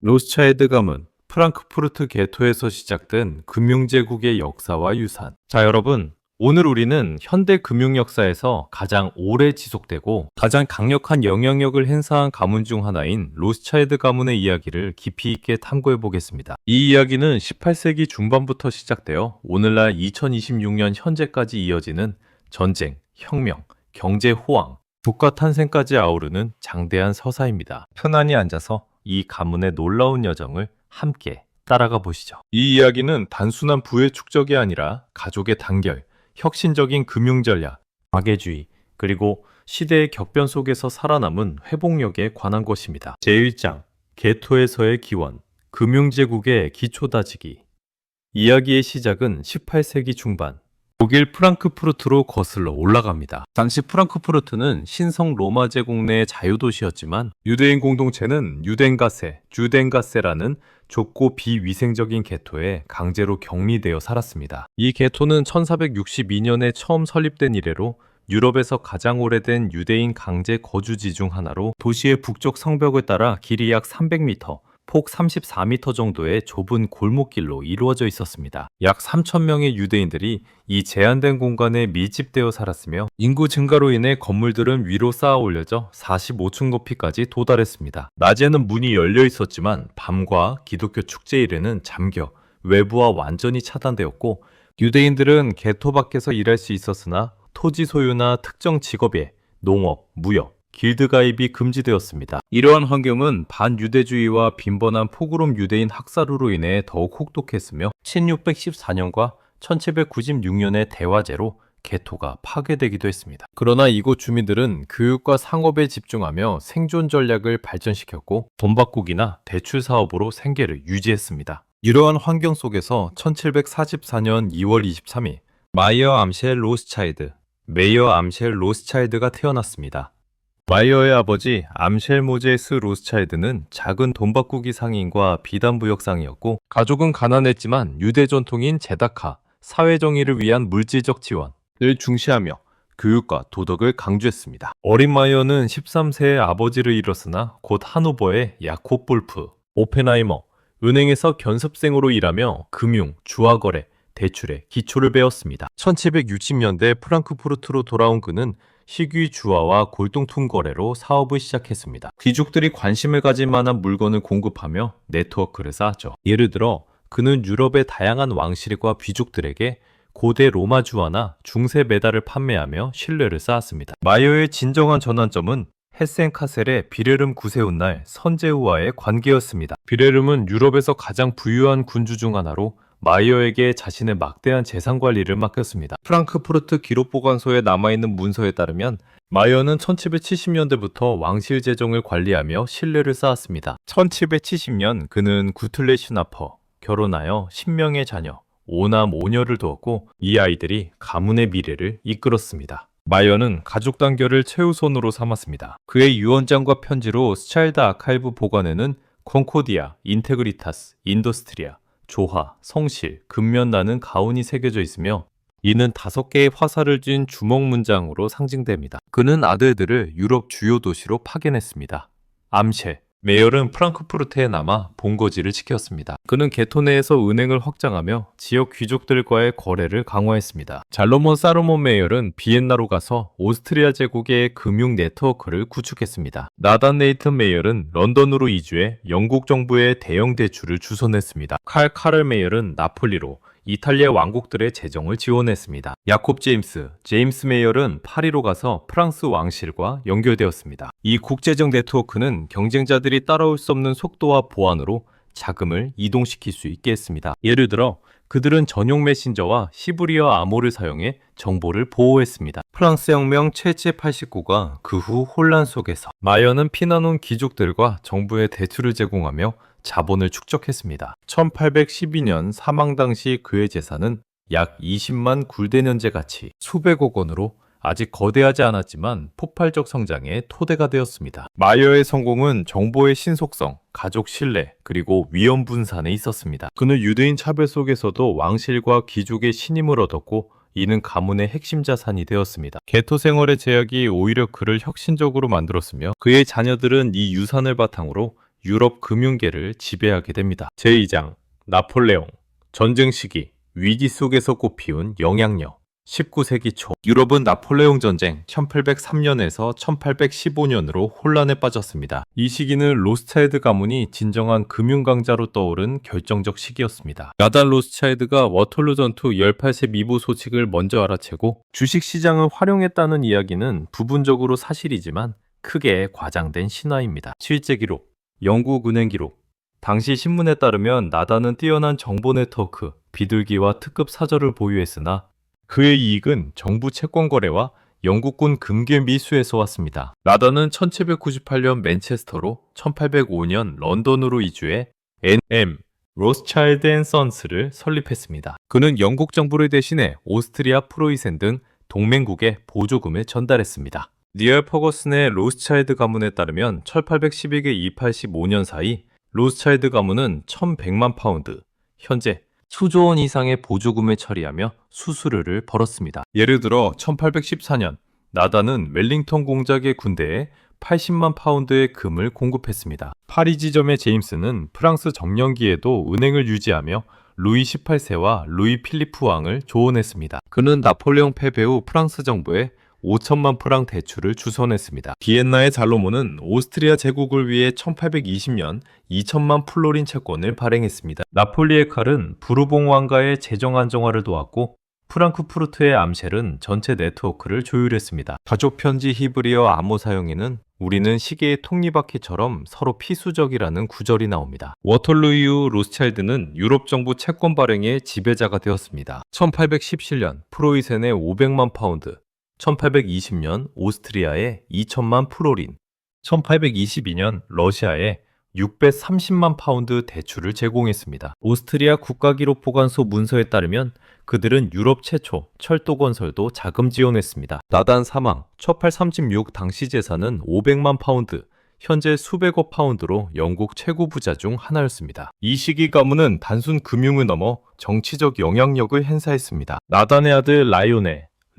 로스차일드 가문, 프랑크푸르트 게토에서 시작된 금융제국의 역사와 유산. 자, 여러분. 오늘 우리는 현대 금융 역사에서 가장 오래 지속되고 가장 강력한 영향력을 행사한 가문 중 하나인 로스차일드 가문의 이야기를 깊이 있게 탐구해 보겠습니다. 이 이야기는 18세기 중반부터 시작되어 오늘날 2026년 현재까지 이어지는 전쟁, 혁명, 경제 호황, 국가 탄생까지 아우르는 장대한 서사입니다. 편안히 앉아서 이 가문의 놀라운 여정을 함께 따라가 보시죠. 이 이야기는 단순한 부의 축적이 아니라 가족의 단결, 혁신적인 금융 전략, 박애주의, 그리고 시대의 격변 속에서 살아남은 회복력에 관한 것입니다. 제1장, 게토에서의 기원, 금융제국의 기초 다지기. 이야기의 시작은 18세기 중반, 독일 프랑크푸르트로 거슬러 올라갑니다. 당시 프랑크푸르트는 신성 로마 제국 내 자유도시였지만 유대인 공동체는 유덴가세, 주덴가세라는 좁고 비위생적인 게토에 강제로 격리되어 살았습니다. 이 게토는 1462년에 처음 설립된 이래로 유럽에서 가장 오래된 유대인 강제 거주지 중 하나로 도시의 북쪽 성벽을 따라 길이 약 300m, 폭 34m 정도의 좁은 골목길로 이루어져 있었습니다. 약 3,000명의 유대인들이 이 제한된 공간에 밀집되어 살았으며 인구 증가로 인해 건물들은 위로 쌓아 올려져 45층 높이까지 도달했습니다. 낮에는 문이 열려 있었지만 밤과 기독교 축제일에는 잠겨 외부와 완전히 차단되었고 유대인들은 게토 밖에서 일할 수 있었으나 토지 소유나 특정 직업에 농업, 무역, 길드 가입이 금지되었습니다. 이러한 환경은 반유대주의와 빈번한 포그롬 유대인 학살으로 인해 더욱 혹독했으며 1614년과 1796년의 대화제로 게토가 파괴되기도 했습니다. 그러나 이곳 주민들은 교육과 상업에 집중하며 생존 전략을 발전시켰고 돈바꾸기나 대출 사업으로 생계를 유지했습니다. 이러한 환경 속에서 1744년 2월 23일 마이어 암셸 로스차일드, 메이어 암셸 로스차일드가 태어났습니다. 마이어의 아버지 암셸 모제스 로스차일드는 작은 돈바꾸기 상인과 비단부역 상이었고 가족은 가난했지만 유대 전통인 제다카, 사회정의를 위한 물질적 지원을 중시하며 교육과 도덕을 강조했습니다. 어린 마이어는 13세에 아버지를 잃었으나 곧 하노버의 야콥 볼프, 오펜하이머, 은행에서 견습생으로 일하며 금융, 주화거래, 대출의 기초를 배웠습니다. 1760년대 프랑크푸르트로 돌아온 그는 희귀 주화와 골동품 거래로 사업을 시작했습니다. 귀족들이 관심을 가질 만한 물건을 공급하며 네트워크를 쌓았죠. 예를 들어 그는 유럽의 다양한 왕실과 귀족들에게 고대 로마 주화나 중세 메달을 판매하며 신뢰를 쌓았습니다. 마이어의 진정한 전환점은 헤센 카셀의 비레름 구세운날 선제우와의 관계였습니다. 비레름은 유럽에서 가장 부유한 군주 중 하나로 마이어에게 자신의 막대한 재산 관리를 맡겼습니다. 프랑크푸르트 기록보관소에 남아있는 문서에 따르면 마이어는 1770년대부터 왕실 재정을 관리하며 신뢰를 쌓았습니다. 1770년 그는 구틀레 슈나퍼, 결혼하여 10명의 자녀, 5남 5녀를 두었고 이 아이들이 가문의 미래를 이끌었습니다. 마이어는 가족 단결을 최우선으로 삼았습니다. 그의 유언장과 편지로 스차일드 아카이브 보관에는 콘코디아, 인테그리타스, 인더스트리아, 조화, 성실, 근면나는 가운이 새겨져 있으며 이는 5개의 화살을 쥔 주먹 문장으로 상징됩니다. 그는 아들들을 유럽 주요 도시로 파견했습니다. 암셸, 메열은 프랑크푸르트에 남아 본거지를 지켰습니다. 그는 게토 내에서 은행을 확장하며 지역 귀족들과의 거래를 강화했습니다. 잘로몬 사르몬 메열은 비엔나로 가서 오스트리아 제국의 금융 네트워크를 구축했습니다. 나단 네이튼 메열은 런던으로 이주해 영국 정부의 대형 대출을 주선했습니다. 칼 카를 메열은 나폴리로 이탈리아 왕국들의 재정을 지원했습니다. 야콥 제임스 메이어는 파리로 가서 프랑스 왕실과 연결되었습니다. 이 국제적 네트워크는 경쟁자들이 따라올 수 없는 속도와 보안으로 자금을 이동시킬 수 있게 했습니다. 예를 들어 그들은 전용 메신저와 시브리어 암호를 사용해 정보를 보호했습니다. 프랑스 혁명 체제 89가 그 후 혼란 속에서 마이어는 피난온 귀족들과 정부에 대출을 제공하며 자본을 축적했습니다. 1812년 사망 당시 그의 재산은 약 20만 굴덴 현재 가치 수백억 원으로 아직 거대하지 않았지만 폭발적 성장의 토대가 되었습니다. 마이어의 성공은 정보의 신속성, 가족 신뢰, 그리고 위험 분산에 있었습니다. 그는 유대인 차별 속에서도 왕실과 귀족의 신임을 얻었고 이는 가문의 핵심 자산이 되었습니다. 게토 생활의 제약이 오히려 그를 혁신적으로 만들었으며 그의 자녀들은 이 유산을 바탕으로 유럽 금융계를 지배하게 됩니다. 제2장 나폴레옹 전쟁 시기 위기 속에서 꽃피운 영향력 19세기 초 유럽은 나폴레옹 전쟁 1803년에서 1815년으로 혼란에 빠졌습니다. 이 시기는 로스차일드 가문이 진정한 금융강자로 떠오른 결정적 시기였습니다. 나달 로스차일드가 워털루 전투 18세 미부 소식을 먼저 알아채고 주식시장을 활용했다는 이야기는 부분적으로 사실이지만 크게 과장된 신화입니다. 실제 기록, 영국 은행 기록 당시 신문에 따르면 나다는 뛰어난 정보 네트워크, 비둘기와 특급 사절을 보유했으나 그의 이익은 정부 채권 거래와 영국군 금괴 미수에서 왔습니다. 나다는 1798년 맨체스터로 1805년 런던으로 이주해 N.M. 로스차일드 앤 선스를 설립했습니다. 그는 영국 정부를 대신해 오스트리아 프로이센 등 동맹국에 보조금을 전달했습니다. 니얼 퍼거슨의 로스차일드 가문에 따르면 1811-1815년 사이 로스차일드 가문은 1100만 파운드, 현재 수조 원 이상의 보조금을 처리하며 수수료를 벌었습니다. 예를 들어 1814년 나다는 웰링턴 공작의 군대에 80만 파운드의 금을 공급했습니다. 파리 지점의 제임스는 프랑스 점령기에도 은행을 유지하며 루이 18세와 루이 필리프 왕을 조언했습니다. 그는 나폴레옹 패배 후 프랑스 정부에 5천만 프랑 대출을 주선했습니다. 비엔나의 잘로몬은 오스트리아 제국을 위해 1820년 2천만 플로린 채권을 발행했습니다. 나폴리의 칼은 부르봉 왕가의 재정 안정화를 도왔고 프랑크푸르트의 암셸은 전체 네트워크를 조율했습니다. 가족 편지 히브리어 암호 사용에는 우리는 시계의 톱니바퀴처럼 서로 필수적이라는 구절이 나옵니다. 워털루 이후 로스차일드는 유럽 정부 채권 발행의 지배자가 되었습니다. 1817년 프로이센의 500만 파운드, 1820년 오스트리아에 2천만 플로린, 1822년 러시아에 630만 파운드 대출을 제공했습니다. 오스트리아 국가기록보관소 문서에 따르면 그들은 유럽 최초 철도 건설도 자금 지원했습니다. 나단 사망 1836 당시 재산은 500만 파운드, 현재 수백억 파운드로 영국 최고 부자 중 하나였습니다. 이 시기 가문은 단순 금융을 넘어 정치적 영향력을 행사했습니다. 나단의 아들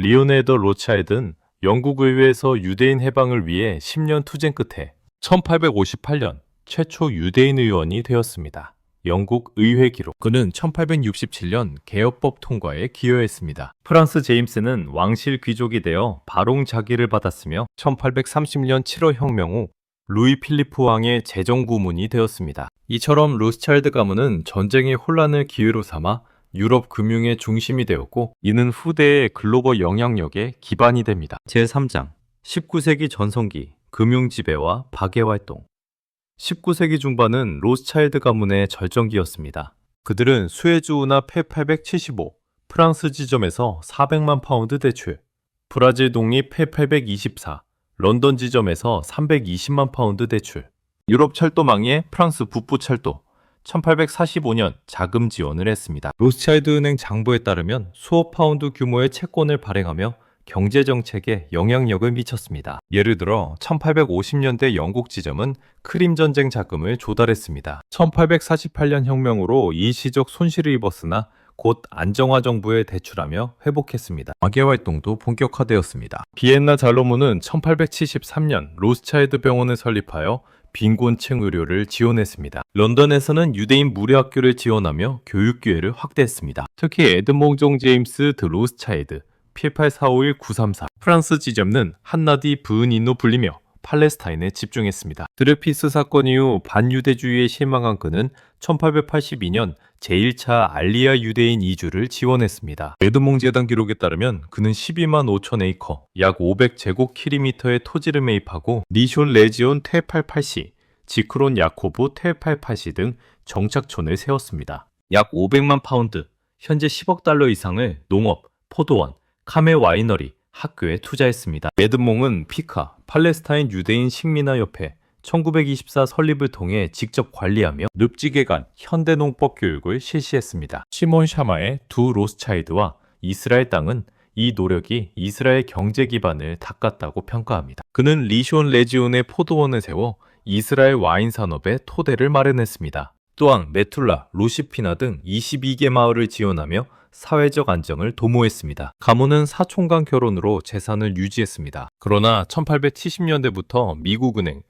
리오네더 로차일드는 영국 의회에서 유대인 해방을 위해 10년 투쟁 끝에 1858년 최초 유대인 의원이 되었습니다. 영국 의회 기록. 그는 1867년 개혁법 통과에 기여했습니다. 프랑스 제임스는 왕실 귀족이 되어 바롱 자기를 받았으며 1830년 7월 혁명 후 루이 필리프 왕의 재정 고문이 되었습니다. 이처럼 로스차일드 가문은 전쟁의 혼란을 기회로 삼아 유럽 금융의 중심이 되었고 이는 후대의 글로벌 영향력의 기반이 됩니다. 제3장 19세기 전성기 금융 지배와 박애 활동 19세기 중반은 로스차일드 가문의 절정기였습니다. 그들은 수에즈운하 패875 프랑스 지점에서 400만 파운드 대출, 브라질 독립 패824 런던 지점에서 320만 파운드 대출, 유럽 철도망의 프랑스 북부 철도 1845년 자금 지원을 했습니다. 로스차일드 은행 장부에 따르면 수억 파운드 규모의 채권을 발행하며 경제정책에 영향력을 미쳤습니다. 예를 들어 1850년대 영국 지점은 크림 전쟁 자금을 조달했습니다. 1848년 혁명으로 일시적 손실을 입었으나 곧 안정화 정부에 대출하며 회복했습니다. 박애 활동도 본격화되었습니다. 비엔나 잘로몬은 1873년 로스차일드 병원을 설립하여 빈곤층 의료를 지원했습니다. 런던에서는 유대인 무료학교를 지원하며 교육 기회를 확대했습니다. 특히 에드몽종 제임스 드 로스차일드 18451-934 프랑스 지점은 한나디 부은인으로 불리며 팔레스타인에 집중했습니다. 드레피스 사건 이후 반유대주의에 실망한 그는 1882년 제1차 알리아 유대인 이주를 지원했습니다. 에드몽 재단 기록에 따르면 그는 12만 5천 에이커, 약 500제곱킬로미터의 토지를 매입하고 리숀 레지온 테팔파시, 지크론 야코브 테팔파시 등 정착촌을 세웠습니다. 약 500만 파운드, 현재 10억 달러 이상을 농업, 포도원, 카멜 와이너리, 학교에 투자했습니다. 에드몽은 피카, 팔레스타인 유대인 식민화협회 1924 설립을 통해 직접 관리하며 늪지게간 현대농법 교육을 실시했습니다. 시몬 샤마의 두 로스차일드와 이스라엘 땅은 이 노력이 이스라엘 경제 기반을 닦았다고 평가합니다. 그는 리숀 레지온의 포도원을 세워 이스라엘 와인 산업의 토대를 마련했습니다. 또한 메툴라, 루시피나 등 22개 마을을 지원하며 사회적 안정을 도모했습니다. 가문은 사촌간 결혼으로 재산을 유지했습니다. 그러나 1870년대부터 미국은행,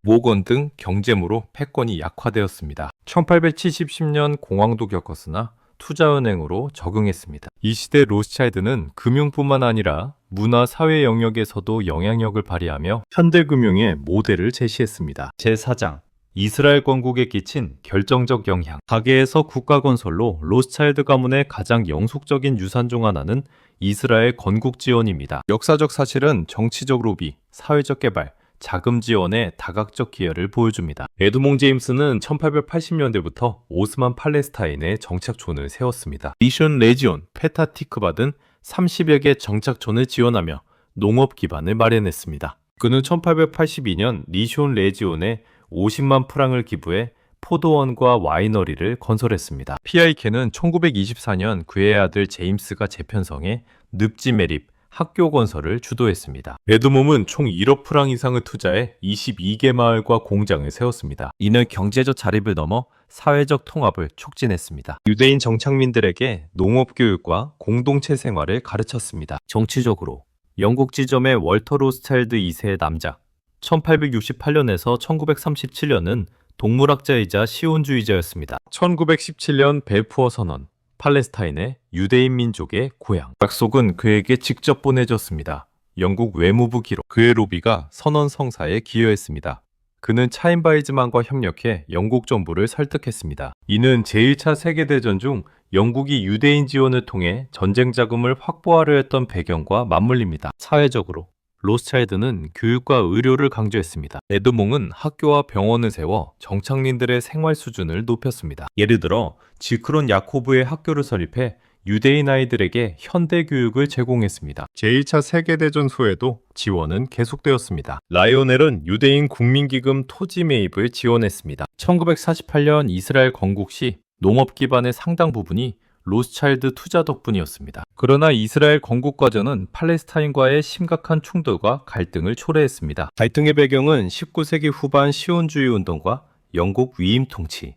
모건 등 경제무로 패권이 약화되었습니다. 1870년 공황도 겪었으나 투자은행으로 적응했습니다. 이 시대 로스차일드는 금융뿐만 아니라 문화, 사회 영역에서도 영향력을 발휘하며 현대금융의 모델을 제시했습니다. 제4장 이스라엘 건국에 끼친 결정적 영향. 가계에서 국가 건설로 로스차일드 가문의 가장 영속적인 유산 중 하나는 이스라엘 건국 지원입니다. 역사적 사실은 정치적 로비, 사회적 개발, 자금 지원의 다각적 기여를 보여줍니다. 에드몽 제임스는 1880년대부터 오스만 팔레스타인에 정착촌을 세웠습니다. 리숀 레지온, 페타티크바 등 30여 개 정착촌을 지원하며 농업 기반을 마련했습니다. 그는 1882년 리숀 레지온에 50만 프랑을 기부해 포도원과 와이너리를 건설했습니다. PIK는 1924년 그의 아들 제임스가 재편성해 늪지 매립, 학교 건설을 주도했습니다. 에드몽은 총 1억 프랑 이상을 투자해 22개 마을과 공장을 세웠습니다. 이는 경제적 자립을 넘어 사회적 통합을 촉진했습니다. 유대인 정착민들에게 농업 교육과 공동체 생활을 가르쳤습니다. 정치적으로 영국 지점의 월터 로스차일드 2세의 남자, 1868년에서 1937년은 동물학자이자 시온주의자였습니다. 1917년 벨푸어 선언, 팔레스타인의 유대인 민족의 고향. 약속은 그에게 직접 보내졌습니다. 영국 외무부 기록. 그의 로비가 선언 성사에 기여했습니다. 그는 차인바이즈만과 협력해 영국 정부를 설득했습니다. 이는 제1차 세계대전 중 영국이 유대인 지원을 통해 전쟁 자금을 확보하려 했던 배경과 맞물립니다. 사회적으로 로스차일드는 교육과 의료를 강조했습니다. 에드몽은 학교와 병원을 세워 정착민들의 생활 수준을 높였습니다. 예를 들어 지크론 야코브의 학교를 설립해 유대인 아이들에게 현대 교육을 제공했습니다. 제1차 세계대전 후에도 지원은 계속되었습니다. 라이오넬은 유대인 국민기금 토지 매입을 지원했습니다. 1948년 이스라엘 건국 시 농업 기반의 상당 부분이 로스차일드 투자 덕분이었습니다. 그러나 이스라엘 건국 과정은 팔레스타인과의 심각한 충돌과 갈등을 초래했습니다. 갈등의 배경은 19세기 후반 시온주의 운동과 영국 위임 통치,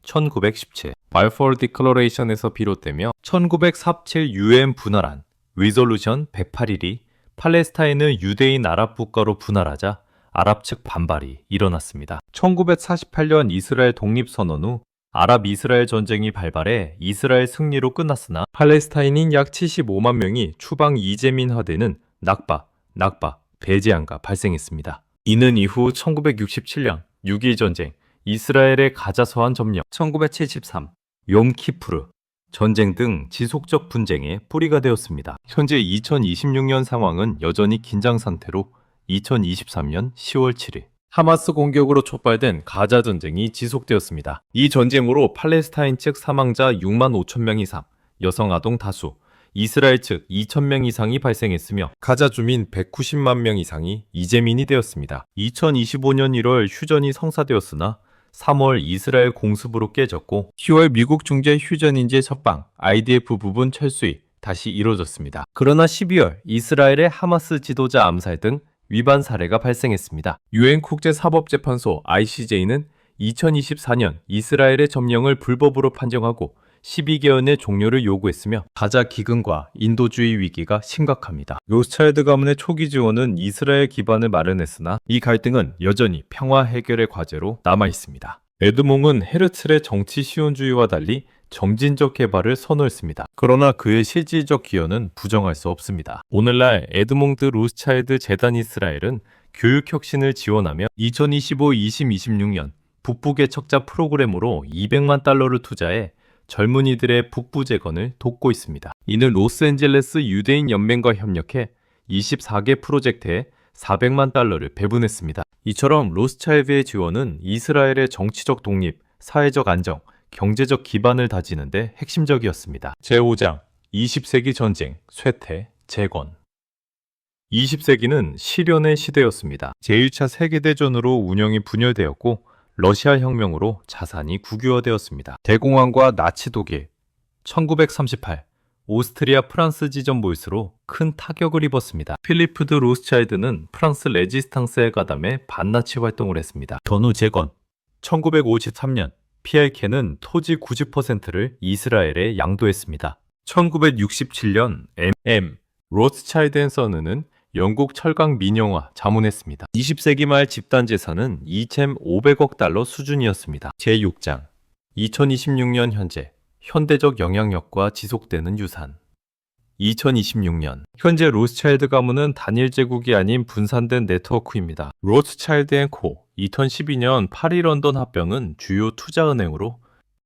1917 발포어 디클러레이션에서 비롯되며 1947 UN 분할안, 리졸루션 108일이 팔레스타인을 유대인 아랍 국가로 분할하자 아랍 측 반발이 일어났습니다. 1948년 이스라엘 독립선언 후 아랍 이스라엘 전쟁이 발발해 이스라엘 승리로 끝났으나 팔레스타인인 약 75만 명이 추방 이재민화되는 낙바, 배제안가 발생했습니다. 이는 이후 1967년 6.1 전쟁, 이스라엘의 가자 서한 점령, 1973 욤키푸르 전쟁 등 지속적 분쟁의 뿌리가 되었습니다. 현재 2026년 상황은 여전히 긴장 상태로 2023년 10월 7일 하마스 공격으로 촉발된 가자 전쟁이 지속되었습니다. 이 전쟁으로 팔레스타인 측 사망자 6만 5천 명 이상, 여성 아동 다수, 이스라엘 측 2천 명 이상이 발생했으며 가자 주민 190만 명 이상이 이재민이 되었습니다. 2025년 1월 휴전이 성사되었으나 3월 이스라엘 공습으로 깨졌고 10월 미국 중재 휴전인재 석방, IDF 부분 철수이 다시 이뤄졌습니다. 그러나 12월 이스라엘의 하마스 지도자 암살 등 위반 사례가 발생했습니다. 유엔 국제사법재판소 ICJ는 2024년 이스라엘의 점령을 불법으로 판정하고 12개월 내 종료를 요구했으며 가자 기근과 인도주의 위기가 심각합니다. 로스차일드 가문의 초기 지원은 이스라엘 기반을 마련했으나 이 갈등은 여전히 평화 해결의 과제로 남아 있습니다. 에드몽은 헤르츠의 정치 시온주의와 달리 점진적 개발을 선호했습니다. 그러나 그의 실질적 기여는 부정할 수 없습니다. 오늘날 에드몽드 로스차일드 재단 이스라엘은 교육혁신을 지원하며 2025-2026년 북부 개척자 프로그램으로 200만 달러를 투자해 젊은이들의 북부 재건을 돕고 있습니다. 이는 로스앤젤레스 유대인 연맹과 협력해 24개 프로젝트에 400만 달러를 배분했습니다. 이처럼 로스차일드의 지원은 이스라엘의 정치적 독립, 사회적 안정, 경제적 기반을 다지는 데 핵심적이었습니다. 제5장 20세기 전쟁, 쇠퇴, 재건 20세기는 시련의 시대였습니다. 제1차 세계대전으로 운영이 분열되었고 러시아 혁명으로 자산이 국유화되었습니다. 대공황과 나치 독일 1938 오스트리아 프랑스 지점 몰수로 큰 타격을 입었습니다. 필리프 드 로스차일드는 프랑스 레지스탕스에 가담해 반나치 활동을 했습니다. 전후 재건 1953년 PIK는 토지 90%를 이스라엘에 양도했습니다. 1967년 M. 로스차일드 앤 서는은 영국 철강 민영화 자문했습니다. 20세기 말 집단 재산은 2,500억 달러 수준이었습니다. 제6장 2026년 현재 현대적 영향력과 지속되는 유산. 2026년 현재 로스차일드 가문은 단일 제국이 아닌 분산된 네트워크입니다. 로스차일드 앤 코 2012년 파리 런던 합병은 주요 투자은행으로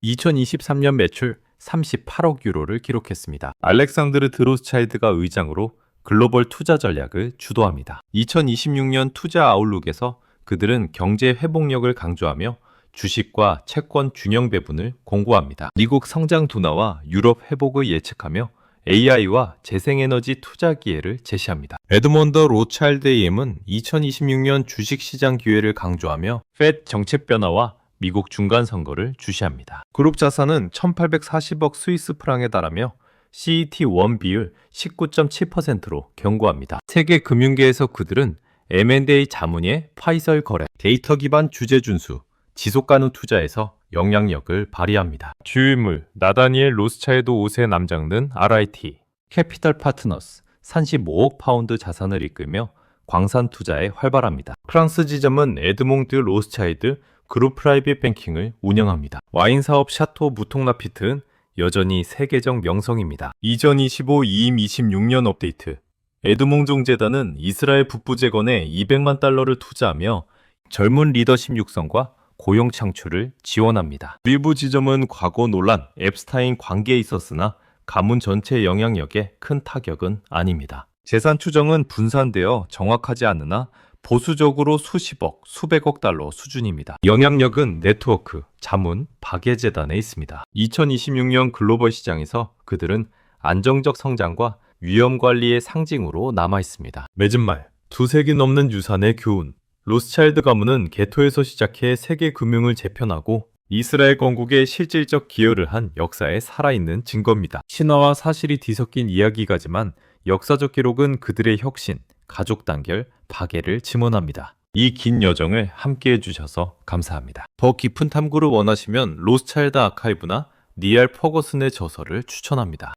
2023년 매출 38억 유로를 기록했습니다. 알렉산드르 드로스차일드가 의장으로 글로벌 투자 전략을 주도합니다. 2026년 투자 아웃룩에서 그들은 경제 회복력을 강조하며 주식과 채권 균형 배분을 공고합니다. 미국 성장 둔화와 유럽 회복을 예측하며 AI와 재생에너지 투자 기회를 제시합니다. 에드먼드 로차일드 EM은 2026년 주식시장 기회를 강조하며 페드 정책 변화와 미국 중간 선거를 주시합니다. 그룹 자산은 1,840억 스위스 프랑에 달하며 CET1 비율 19.7%로 견고합니다. 세계 금융계에서 그들은 M&A 자문의 파이설 거래, 데이터 기반 주제 준수, 지속 가능 투자에서 영향력을 발휘합니다. 주유인물 나다니엘 로스차일드 5세 남장은 RIT, 캐피털 파트너스 35억 파운드 자산을 이끌며 광산 투자에 활발합니다. 프랑스 지점은 에드몽드 로스차일드 그룹 프라이빗 뱅킹을 운영합니다. 와인 사업 샤토 무통라피트는 여전히 세계적 명성입니다. 2025 이임 26년 업데이트. 에드몽종 재단은 이스라엘 북부 재건에 200만 달러를 투자하며 젊은 리더십 육성과 고용 창출을 지원합니다. 일부 지점은 과거 논란, 앱스타인 관계에 있었으나 가문 전체 영향력에 큰 타격은 아닙니다. 재산 추정은 분산되어 정확하지 않으나 보수적으로 수십억, 수백억 달러 수준입니다. 영향력은 네트워크, 자문, 박예재단에 있습니다. 2026년 글로벌 시장에서 그들은 안정적 성장과 위험 관리의 상징으로 남아 있습니다. 맺은 말, 두세기 넘는 유산의 교훈. 로스차일드 가문은 개토에서 시작해 세계 금융을 재편하고 이스라엘 건국에 실질적 기여를 한 역사에 살아있는 증거입니다. 신화와 사실이 뒤섞인 이야기가지만 역사적 기록은 그들의 혁신, 가족 단결, 박애를 증언합니다. 이 긴 여정을 함께 해주셔서 감사합니다. 더 깊은 탐구를 원하시면 로스차일드 아카이브나 니알 퍼거슨의 저서를 추천합니다.